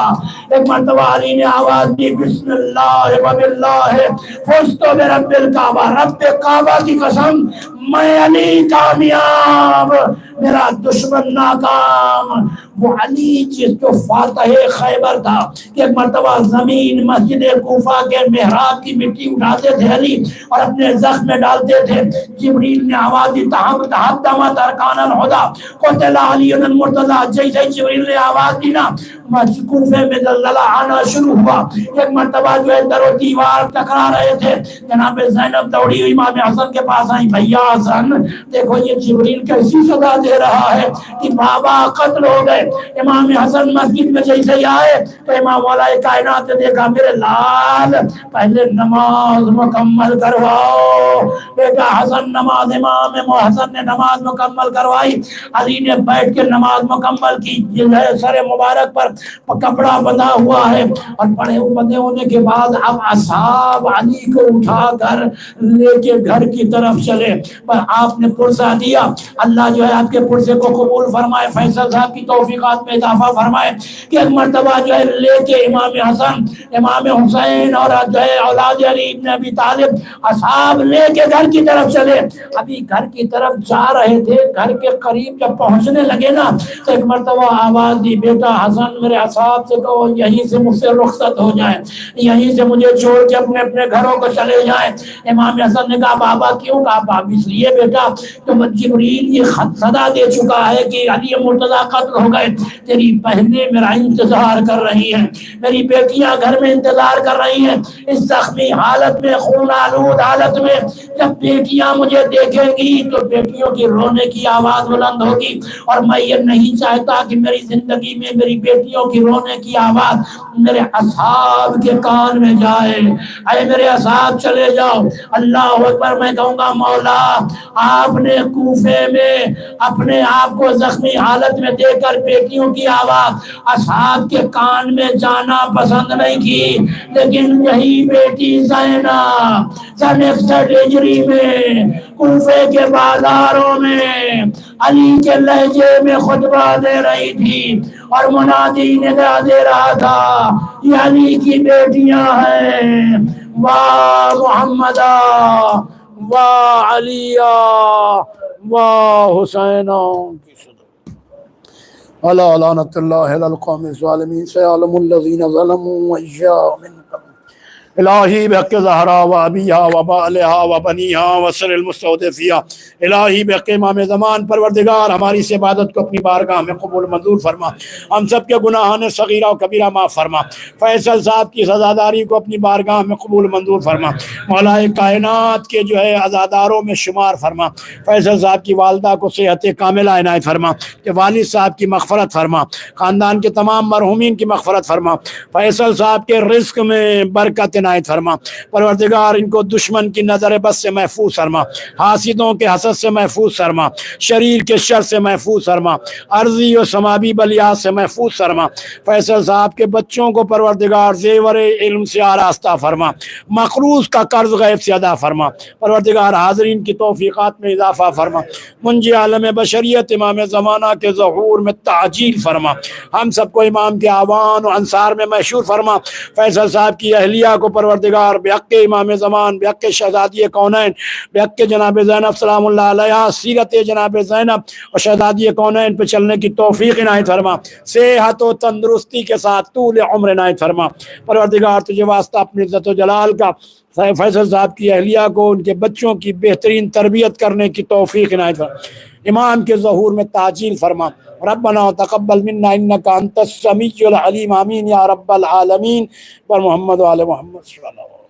ایک مرتبہ علی نے آواز دی بسم اللہ و باللہ فزت برب الکعبہ، رب کعبہ کی قسم میں علی کامیاب، میرا دشمن ناکام. وہ علی جس جو فاتح خیبر تھا، کہ ایک مرتبہ زمین مسجد کوفہ کے محراب کی مٹی اٹھاتے تھے علی اور اپنے زخم میں ڈالتے تھے. جبریل نے آواز دی تحدمت ارکان الہدی قتل علی المرتضی. جیسے جبریل نے آواز دی نا، کوفے میں زلزلہ آنا شروع ہوا. ایک مرتبہ جو ہے در و دیوار ٹکرا رہے تھے. جناب زینب دوڑی ہوئی امام حسن کے پاس آئی، بھیا حسن دیکھو یہ جبریل کیسی صدا دے رہا ہے کہ بابا قتل ہو گئے. امام حسن مسجد میں جیسے ہی آئے تو امام والا کائنات نے دیکھا، میرے لال پہلے نماز مکمل کرواؤ. بیٹا حسن نماز، امام حسن نے نماز مکمل کروائی. علی نے بیٹھ کے نماز مکمل کی، جو ہے سر مبارک پر کپڑا بندھا ہوا ہے، اور بندھے ہونے کے بعد اب اصحاب علی کو اٹھا کر لے کے گھر کی طرف چلے. پر آپ نے پرسہ دیا، اللہ جو ہے آپ کے پرسے کو قبول فرمائے، فیصل صاحب کی توفیقات میں اضافہ فرمائے کہ ایک مرتبہ جو ہے لے کے امام حسن، امام حسین اور جو ہے اولاد علی ابن ابی طالب اصحاب لے کے گھر کی طرف چلے. ابھی گھر کی طرف جا رہے تھے، گھر کے قریب جب پہنچنے لگے نا تو ایک مرتبہ آواز دی، بیٹا حسن میرے اصحاب سے کہو یہیں سے مجھ سے رخصت ہو جائیں، یہیں سے مجھے چھوڑ کے اپنے اپنے گھروں کو چلے جائیں. امام حسن نے کہا بابا کیوں؟ کہا بابا اس لیے بیٹا تو جبریل یہ خط صدا دے چکا ہے کہ علی مرتضی قتل ہو گئے، تیری بہنیں میرا انتظار کر رہی ہیں، میری بیٹیاں گھر میں انتظار کر رہی ہیں. اس زخمی حالت میں، خون آلود حالت میں جب بیٹیاں مجھے دیکھیں گی تو بیٹیوں کی رونے کی آواز بلند ہوگی، اور میں یہ نہیں چاہتا کہ میری زندگی میں میری بیٹیوں کی رونے کی آواز میرے اصحاب کے کان میں جائے. اے میرے اصحاب چلے جاؤ. اللہ اکبر. میں کہوں گا مولا آپ نے کوفے میں اپنے آپ کو زخمی حالت میں دے کر بیٹیوں کی آواز اصحاب کے کان میں جانا پسند نہیں کی، لیکن یہی بیٹی زینب سن 61 ہجری میں کوفے کے بازاروں میں علی کے لہجے میں خطبہ دے رہی تھی، اور منادی ندا دے رہا تھا یہ علی کی بیٹیاں ہیں، واہ محمدہ واہ علیہ واہ حسینہ کی صدق. الا لعنت اللہ علی القوم الظالمین سیعلم الذین ظلموا وإیاهم منکم. الہی بحق زہرا و ابیہا و بالہا و بنیہا و سر المستودعفیہ. الہی بحق امام زمان پروردگار ہماری اس عبادت کو اپنی بارگاہ میں قبول منظور فرما، ہم سب کے گناہان صغیرہ و کبیرہ معاف فرما. فیصل صاحب کی سزاداری کو اپنی بارگاہ میں قبول منظور فرما، مولا کائنات کے جو ہے عزاداروں میں شمار فرما. فیصل صاحب کی والدہ کو صحت کاملہ عنایت فرما، کہ والد صاحب کی مغفرت فرما، خاندان کے تمام مرحومین کی مغفرت فرما. فیصل صاحب کے رزق میں برکت عنایت فرما پروردگار ان کو دشمن کی نظر بس سے محفوظ فرما، حاسدوں کے حسد سے محفوظ فرما، شریر کے شر سے محفوظ فرما، عرضی و سماوی بلیات سے محفوظ فرما۔ فیصل صاحب کے بچوں کو پروردگار زیور علم سے آراستہ فرما، مقروض کا قرض غیب سے ادا فرما، پروردگار حاضرین کی توفیقات میں اضافہ فرما، منجی عالم بشریت امام زمانہ کے ظہور میں تعجیل فرما، ہم سب کو امام کے آوان و انصار میں مشہور فرما۔ فیصل صاحب کی اہلیہ کو پروردگار بحق امام زمان، بحق شہزادی کونین، بحق جناب زینب سلام اللہ علیہ، سیرت جناب زینب اور شہزادی کونین پہ چلنے کی توفیق عنایت فرما، صحت و تندرستی کے ساتھ طول عمر عنایت فرما۔ پروردگار تجھے واسطہ اپنی عزت و جلال کا فیصل صاحب کی اہلیہ کو ان کے بچوں کی بہترین تربیت کرنے کی توفیق عنایت فرما، امام کے ظہور میں تعجیل فرما۔ ربنا تقبل منا انک انت السمیع العلیم، آمین یا رب العالمین۔ پر محمد و آل محمد صلی اللہ علیہ وسلم۔